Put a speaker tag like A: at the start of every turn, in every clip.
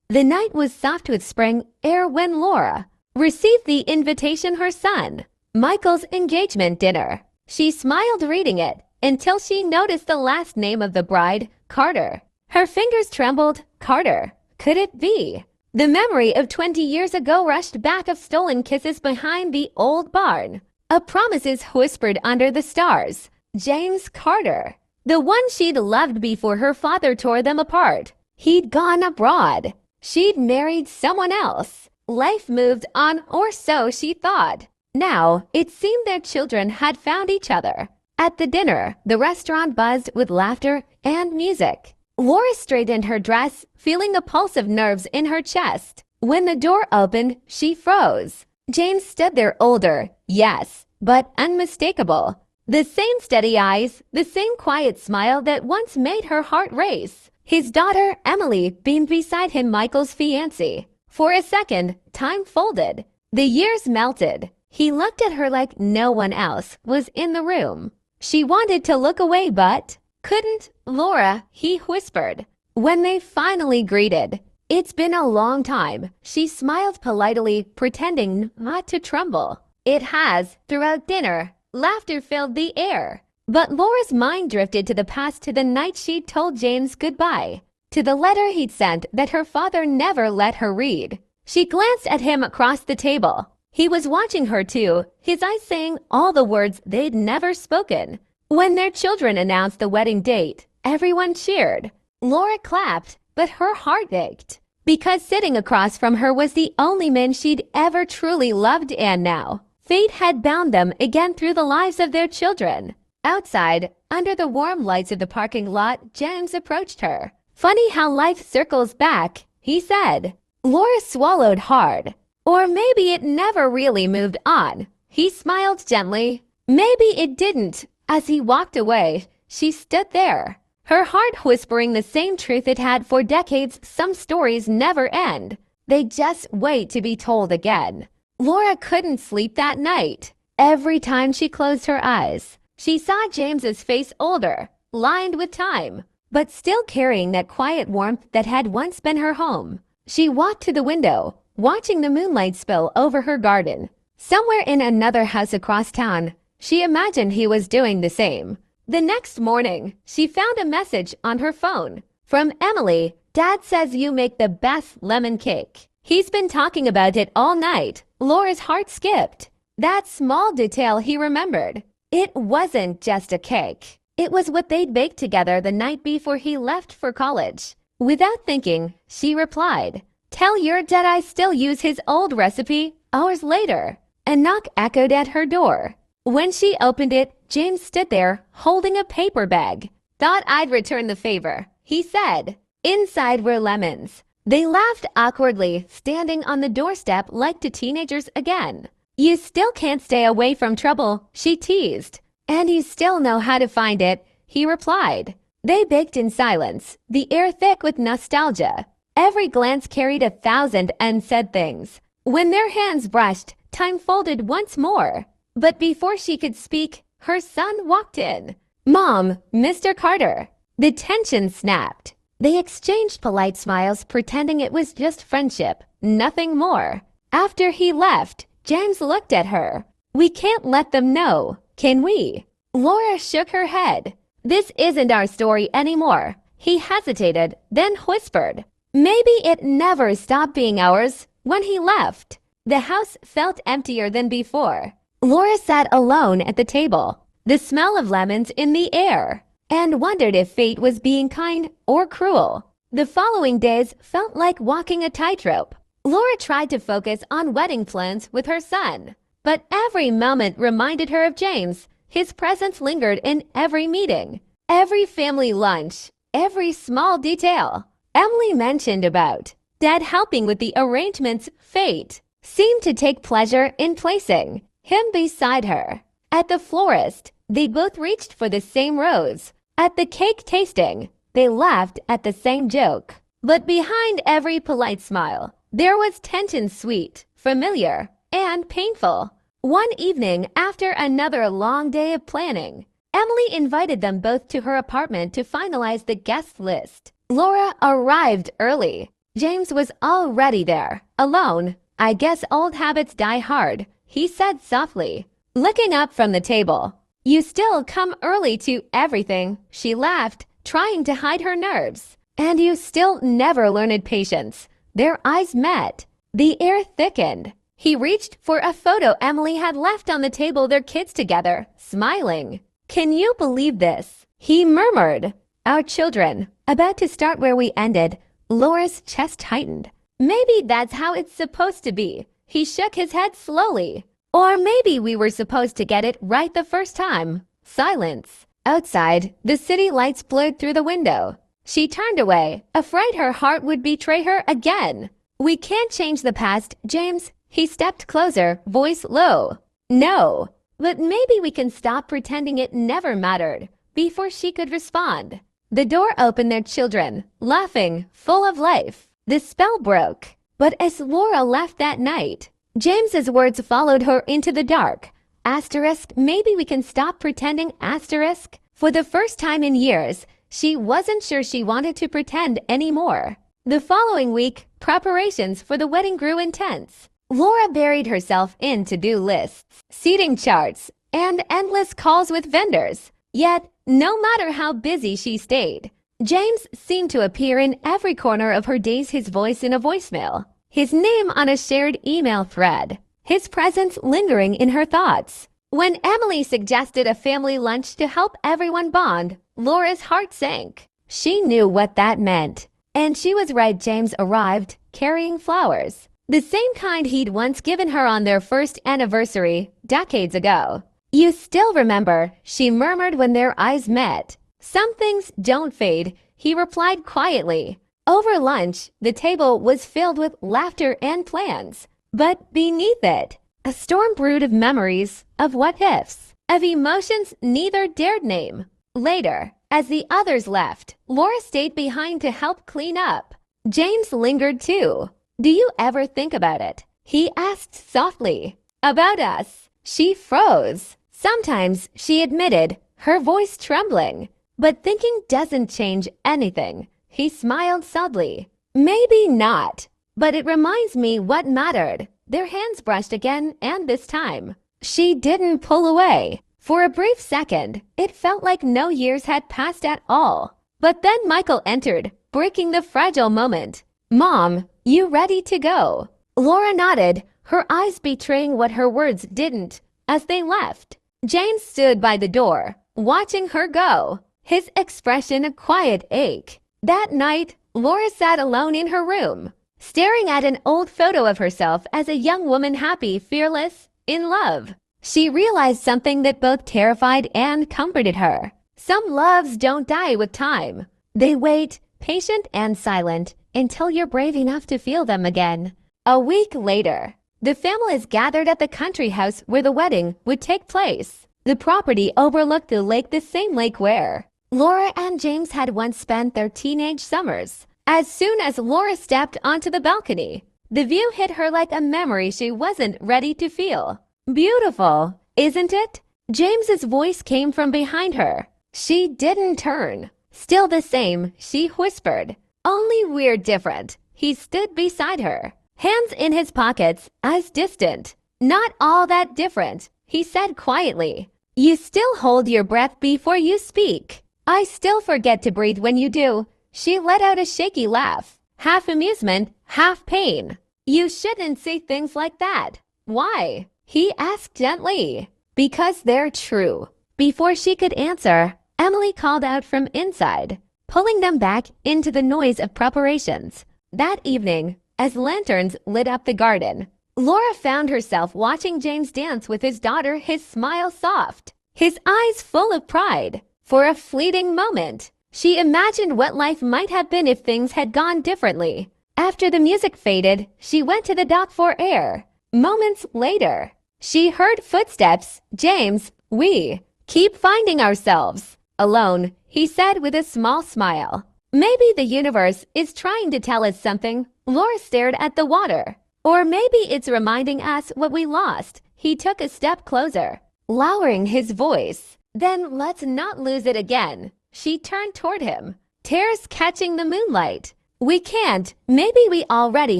A: The night was soft with spring air when Laura received the invitation her son, Michael's engagement dinner. She smiled reading it until she noticed the last name of the bride, Carter. Her fingers trembled. Carter. Could it be? The memory of 20 years ago rushed back of stolen kisses behind the old barn. Of promises whispered under the stars. James Carter. The one she'd loved before her father tore them apart. He'd gone abroad. She'd married someone else. Life moved on, or so she thought. Now, it seemed their children had found each other. At the dinner, the restaurant buzzed with laughter and music. Laura straightened her dress, feeling the pulse of nerves in her chest. When the door opened, she froze. James stood there, older, yes, but unmistakable. The same steady eyes, the same quiet smile that once made her heart race. His daughter, Emily, beamed beside him, Michael's fiancée. For a second, time folded. The years melted. He looked at her like no one else was in the room. She wanted to look away but couldn't. Laura, he whispered. When they finally greeted, "It's been a long time." She smiled politely, pretending not to tremble. It has. Throughout dinner, laughter filled the air. But Laura's mind drifted to the past, to the night she'd told James goodbye, to the letter he'd sent that her father never let her read. She glanced at him across the table. He was watching her too, his eyes saying all the words they'd never spoken. When their children announced the wedding date, everyone cheered. Laura clapped, but her heart ached, because sitting across from her was the only man she'd ever truly loved, and now fate had bound them again through the lives of their children. Outside, under the warm lights of the parking lot, James approached her. "Funny how life circles back," he said. Laura swallowed hard. "Or maybe it never really moved on." He smiled gently. "Maybe it didn't." As he walked away, she stood there, her heart whispering the same truth it had for decades. Some stories never end. They just wait to be told again. Laura couldn't sleep that night. Every time she closed her eyes, she saw James's face, older, lined with time, but still carrying that quiet warmth that had once been her home. She walked to the window, watching the moonlight spill over her garden. Somewhere in another house across town, she imagined he was doing the same. The next morning, she found a message on her phone from Emily. "Dad says you make the best lemon cake. He's been talking about it all night." Laura's heart skipped. That small detail he remembered. It wasn't just a cake. It was what they'd baked together the night before he left for college. Without thinking, she replied, "Tell your dad I still use his old recipe." Hours later, a knock echoed at her door. When she opened it, James stood there, holding a paper bag. "Thought I'd return the favor," he said. Inside were lemons. They laughed awkwardly, standing on the doorstep like two teenagers again. "You still can't stay away from trouble," she teased. "And you still know how to find it," he replied. They baked in silence, the air thick with nostalgia. Every glance carried 1,000 unsaid things. When their hands brushed, time folded once more. But before she could speak, her son walked in. "Mom, Mr. Carter." The tension snapped. They exchanged polite smiles, pretending it was just friendship, nothing more. After he left, James looked at her. "We can't let them know, can we?" Laura shook her head. "This isn't our story anymore." He hesitated, then whispered, "Maybe it never stopped being ours." When he left, the house felt emptier than before. Laura sat alone at the table, the smell of lemons in the air, and wondered if fate was being kind or cruel. The following days felt like walking a tightrope. Laura tried to focus on wedding plans with her son, but every moment reminded her of James. His presence lingered in every meeting, every family lunch, every small detail. Emily mentioned about Dad helping with the arrangements. Fate seemed to take pleasure in placing him beside her. At the florist, they both reached for the same rose. At the cake tasting, they laughed at the same joke. But behind every polite smile, there was tension, sweet, familiar, and painful. One evening, after another long day of planning, Emily invited them both to her apartment to finalize the guest list. Laura arrived early. James was already there, alone. "I guess old habits die hard," he said softly, looking up from the table. "You still come early to everything," she laughed, trying to hide her nerves. "And you still never learned patience." Their eyes met. The air thickened. He reached for a photo Emily had left on the table, their kids together, smiling. "Can you believe this?" he murmured. "Our children, about to start where we ended." Laura's chest tightened. "Maybe that's how it's supposed to be." He shook his head slowly. "Or maybe we were supposed to get it right the first time." Silence. Outside, the city lights blurred through the window. She turned away, afraid her heart would betray her again. "We can't change the past, James." He stepped closer, voice low. "No, but maybe we can stop pretending it never mattered." Before she could respond, the door opened, their children, laughing, full of life. The spell broke. But as Laura left that night, James's words followed her into the dark. Asterisk, maybe we can stop pretending, asterisk. For the first time in years, she wasn't sure she wanted to pretend anymore. The following week, preparations for the wedding grew intense. Laura buried herself in to-do lists, seating charts, and endless calls with vendors. Yet, no matter how busy she stayed, James seemed to appear in every corner of her days, his voice in a voicemail, his name on a shared email thread, his presence lingering in her thoughts. When Emily suggested a family lunch to help everyone bond, Laura's heart sank. She knew what that meant. And she was right. James arrived, carrying flowers. The same kind he'd once given her on their first anniversary, decades ago. "You still remember," she murmured when their eyes met. "Some things don't fade," he replied quietly. Over lunch, the table was filled with laughter and plans. But beneath it, a storm brewed of memories, of what-ifs, of emotions neither dared name. Later, as the others left, Laura stayed behind to help clean up. James lingered too. "Do you ever think about it?" he asked softly. "About us?" She froze. "Sometimes," she admitted, her voice trembling. "But thinking doesn't change anything." He smiled sadly. "Maybe not, but it reminds me what mattered." Their hands brushed again, and this time, she didn't pull away. For a brief second, it felt like no years had passed at all. But then Michael entered, breaking the fragile moment. "Mom, you ready to go?" Laura nodded, her eyes betraying what her words didn't. As they left, James stood by the door, watching her go, his expression a quiet ache. That night, Laura sat alone in her room, staring at an old photo of herself as a young woman, happy, fearless, in love. She realized something that both terrified and comforted her. Some loves don't die with time. They wait, patient and silent, until you're brave enough to feel them again. A week later, the families gathered at the country house where the wedding would take place. The property overlooked the lake, the same lake where Laura and James had once spent their teenage summers. As soon as Laura stepped onto the balcony, the view hit her like a memory she wasn't ready to feel. "Beautiful, isn't it?" James's voice came from behind her. She didn't turn. "Still the same," she whispered. "Only we're different." He stood beside her, hands in his pockets, eyes distant. "Not all that different," he said quietly. "You still hold your breath before you speak. I still forget to breathe when you do." She let out a shaky laugh, half amusement, half pain. "You shouldn't say things like that." "Why?" he asked gently. "Because they're true." Before she could answer, Emily called out from inside, pulling them back into the noise of preparations. That evening, as lanterns lit up the garden, Laura found herself watching James dance with his daughter, his smile soft, his eyes full of pride. For a fleeting moment, she imagined what life might have been if things had gone differently. After the music faded, she went to the dock for air. Moments later, she heard footsteps. "James, we keep finding ourselves alone," he said with a small smile. "Maybe the universe is trying to tell us something." Laura stared at the water. "Or maybe it's reminding us what we lost." He took a step closer, lowering his voice. "Then let's not lose it again." She turned toward him, tears catching the moonlight. We can't. Maybe we already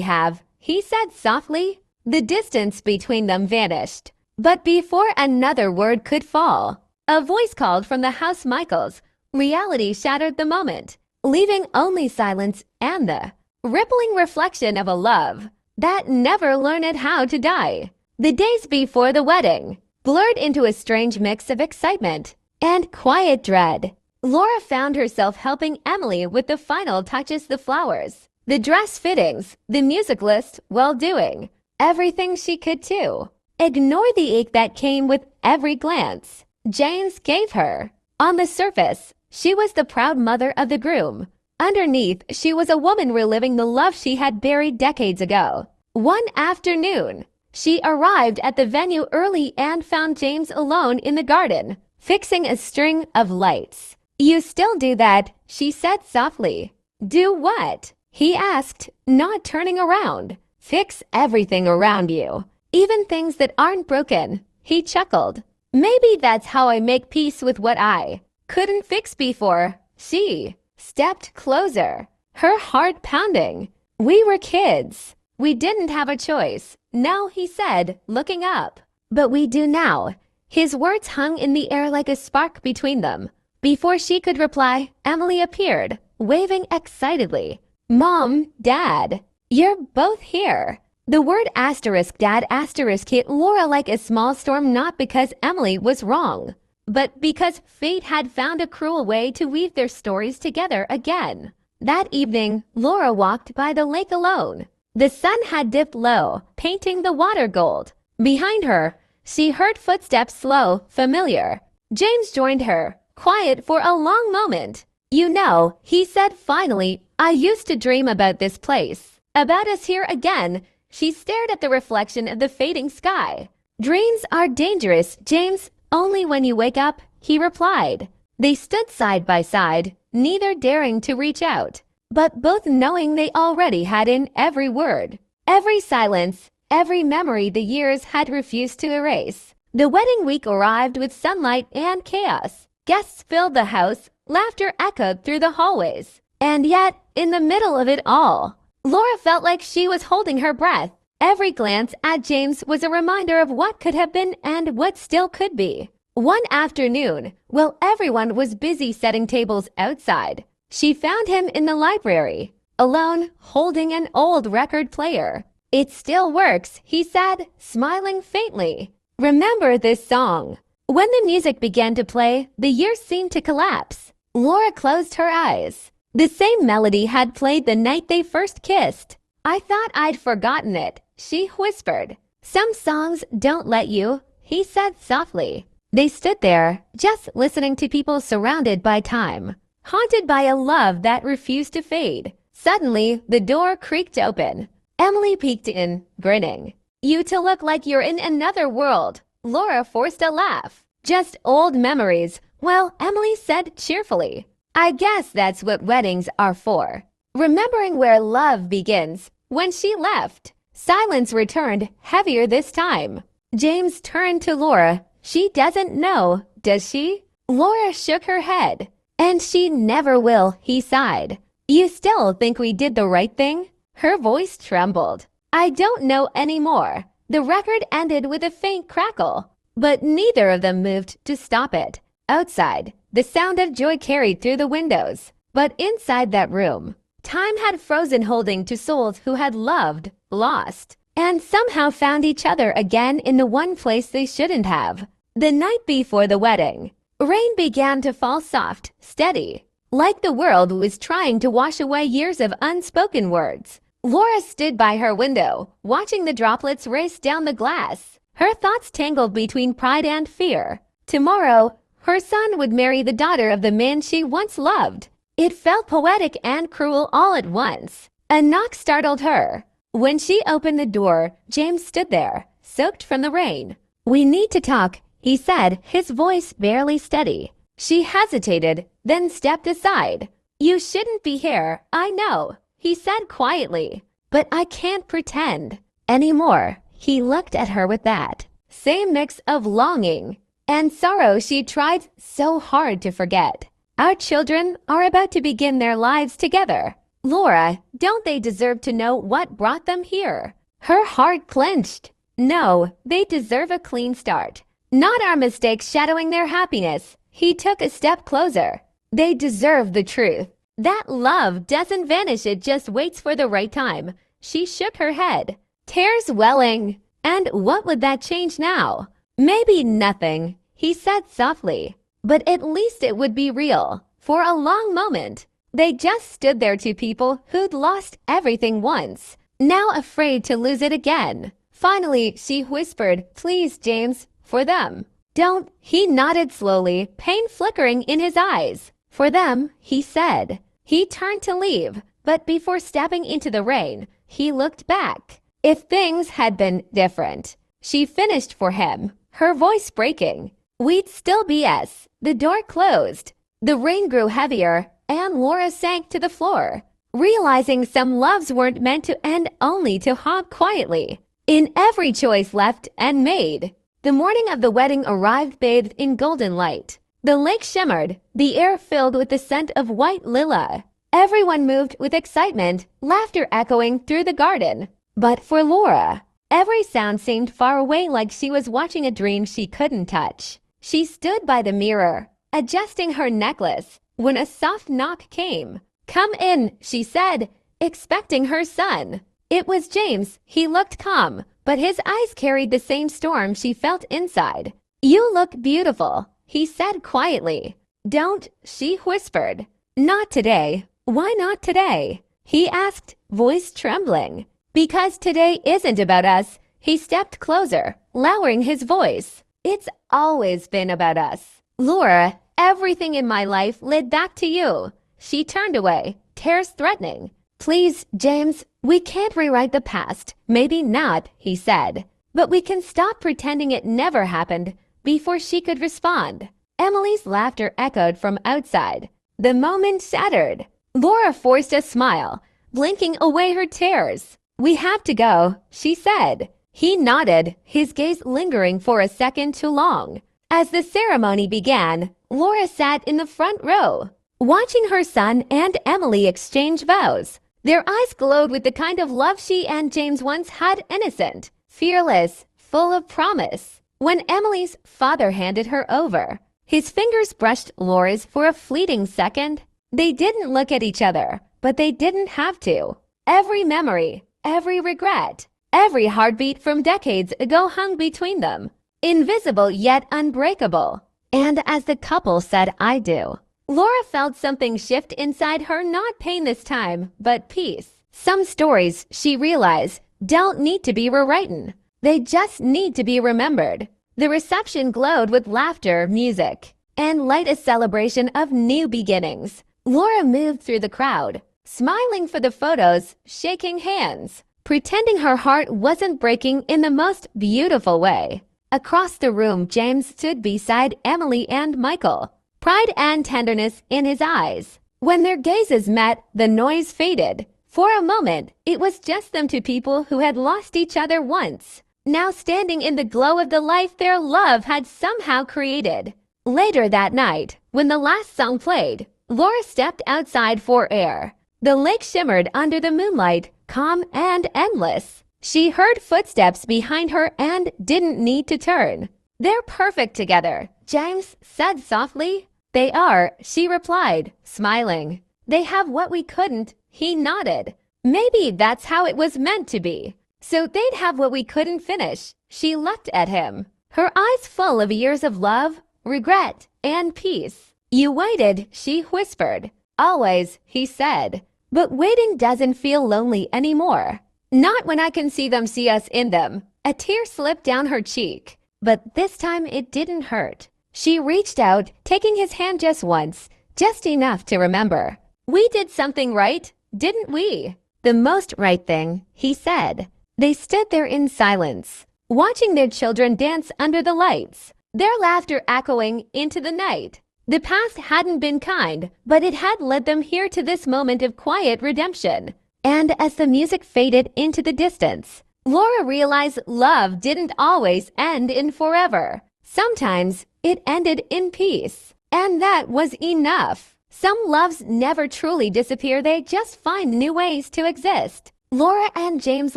A: have, he said softly. The distance between them vanished. But before another word could fall, a voice called from the house Michaels. Reality shattered the moment, leaving only silence and the rippling reflection of a love that never learned how to die. The days before the wedding blurred into a strange mix of excitement and quiet dread. Laura found herself helping Emily with the final touches, the flowers, the dress fittings, the music list, while doing everything she could to ignore the ache that came with every glance James gave her. On the surface, she was the proud mother of the groom. Underneath, she was a woman reliving the love she had buried decades ago. One afternoon, she arrived at the venue early and found James alone in the garden, fixing a string of lights. You still do that, she said softly. Do what? He asked, not turning around. Fix everything around you, even things that aren't broken. He chuckled. Maybe that's how I make peace with what I couldn't fix before. She stepped closer, her heart pounding. We were kids. We didn't have a choice. No, he said, looking up. But we do now. His words hung in the air like a spark between them. Before she could reply, Emily appeared, waving excitedly. Mom, Dad, you're both here. The word asterisk dad asterisk hit Laura like a small storm, not because Emily was wrong, but because fate had found a cruel way to weave their stories together again. That evening, Laura walked by the lake alone. The sun had dipped low, painting the water gold. Behind her, she heard footsteps, slow, familiar. James joined her, quiet for a long moment. You know, he said finally, I used to dream about this place, about us here again. She stared at the reflection of the fading sky. Dreams are dangerous, James, only when you wake up, he replied. They stood side by side, neither daring to reach out, but both knowing they already had in every word, every silence, every memory the years had refused to erase. The wedding week arrived with sunlight and chaos. Guests filled the house, laughter echoed through the hallways. And yet, in the middle of it all, Laura felt like she was holding her breath. Every glance at James was a reminder of what could have been and what still could be. One afternoon, while everyone was busy setting tables outside, she found him in the library, alone, holding an old record player. It still works, he said, smiling faintly. Remember this song? When the music began to play, the years seemed to collapse. Laura closed her eyes. The same melody had played the night they first kissed. I thought I'd forgotten it, she whispered. Some songs don't let you, he said softly. They stood there, just listening to people surrounded by time, haunted by a love that refused to fade. Suddenly, the door creaked open. Emily peeked in, grinning. You two look like you're in another world. Laura forced a laugh. Just old memories. Well, Emily said cheerfully. I guess that's what weddings are for. Remembering where love begins. When she left, silence returned, heavier this time. James turned to Laura. She doesn't know, does she? Laura shook her head. And she never will, he sighed. You still think we did the right thing? Her voice trembled. I don't know anymore. The record ended with a faint crackle, but neither of them moved to stop it. Outside, the sound of joy carried through the windows, but inside that room, time had frozen, holding to souls who had loved, lost, and somehow found each other again in the one place they shouldn't have. The night before the wedding, rain began to fall, soft, steady, like the world was trying to wash away years of unspoken words. Laura stood by her window, watching the droplets race down the glass. Her thoughts tangled between pride and fear. Tomorrow, her son would marry the daughter of the man she once loved. It felt poetic and cruel all at once. A knock startled her. When she opened the door, James stood there, soaked from the rain. We need to talk, he said, his voice barely steady. She hesitated, then stepped aside. You shouldn't be here, I know, he said quietly. But I can't pretend anymore. He looked at her with that same mix of longing and sorrow she tried so hard to forget. Our children are about to begin their lives together. Laura, don't they deserve to know what brought them here? Her heart clenched. No, they deserve a clean start. Not our mistakes shadowing their happiness. He took a step closer. They deserve the truth. That love doesn't vanish, it just waits for the right time. She shook her head. Tears welling. And what would that change now? Maybe nothing, he said softly. But at least it would be real. For a long moment, they just stood there, two people who'd lost everything once, now afraid to lose it again. Finally, she whispered, "Please, James, for them." "Don't." He nodded slowly, pain flickering in his eyes. "For them," he said. He turned to leave, but before stepping into the rain, he looked back. If things had been different, she finished for him, her voice breaking, we'd still be us. The door closed. The rain grew heavier, and Laura sank to the floor, realizing some loves weren't meant to end, only to haunt quietly in every choice left and made. The morning of the wedding arrived bathed in golden light. The lake shimmered, the air filled with the scent of white lilac. Everyone moved with excitement, laughter echoing through the garden. But for Laura, every sound seemed far away, like she was watching a dream she couldn't touch. She stood by the mirror, adjusting her necklace, when a soft knock came. "Come in," she said, expecting her son. It was James. He looked calm, but his eyes carried the same storm she felt inside. "You look beautiful," he said quietly. "Don't," she whispered. "Not today." "Why not today?" he asked, voice trembling. "Because today isn't about us." He stepped closer, lowering his voice. "It's always been about us. Laura, everything in my life led back to you." She turned away, tears threatening. "Please, James, we can't rewrite the past." "Maybe not," he said. "But we can stop pretending it never happened." Before she could respond, Emily's laughter echoed from outside. The moment shattered. Laura forced a smile, blinking away her tears. "We have to go," she said. He nodded, his gaze lingering for a second too long. As the ceremony began, Laura sat in the front row, watching her son and Emily exchange vows. Their eyes glowed with the kind of love she and James once had, innocent, fearless, full of promise. When Emily's father handed her over, his fingers brushed Laura's for a fleeting second. They didn't look at each other, but they didn't have to. Every memory, every regret, every heartbeat from decades ago hung between them, invisible yet unbreakable. And as the couple said "I do," Laura felt something shift inside her, not pain this time, but peace. Some stories, she realized, don't need to be rewritten. They just need to be remembered. The reception glowed with laughter, music, and light, a celebration of new beginnings. Laura moved through the crowd, smiling for the photos, shaking hands, pretending her heart wasn't breaking in the most beautiful way. Across the room, James stood beside Emily and Michael, pride and tenderness in his eyes. When their gazes met, the noise faded. For a moment, it was just them, two people who had lost each other once, now standing in the glow of the life their love had somehow created. Later that night, when the last song played, Laura stepped outside for air. The lake shimmered under the moonlight, calm and endless. She heard footsteps behind her and didn't need to turn. "They're perfect together," James said softly. "They are," she replied, smiling. "They have what we couldn't," he nodded. "Maybe that's how it was meant to be. So they'd have what we couldn't finish." She looked at him, her eyes full of years of love, regret, and peace. "You waited," she whispered. "Always," he said. "But waiting doesn't feel lonely anymore. Not when I can see them see us in them." A tear slipped down her cheek, but this time it didn't hurt. She reached out, taking his hand just once, just enough to remember. "We did something right, didn't we?" "The most right thing," he said. They stood there in silence, watching their children dance under the lights, their laughter echoing into the night. The past hadn't been kind, but it had led them here to this moment of quiet redemption. And as the music faded into the distance, Laura realized love didn't always end in forever. Sometimes it ended in peace, and that was enough. Some loves never truly disappear, they just find new ways to exist. Laura and James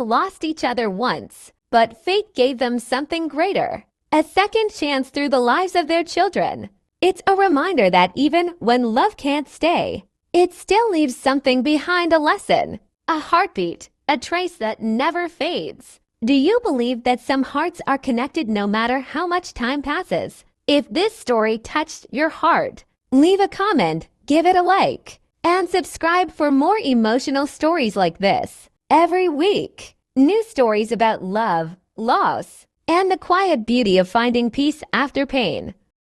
A: lost each other once, but fate gave them something greater, a second chance through the lives of their children. It's a reminder that even when love can't stay, it still leaves something behind, a lesson, a heartbeat, a trace that never fades. Do you believe that some hearts are connected no matter how much time passes? If this story touched your heart, leave a comment, give it a like, and subscribe for more emotional stories like this. Every week, new stories about love, loss, and the quiet beauty of finding peace after pain.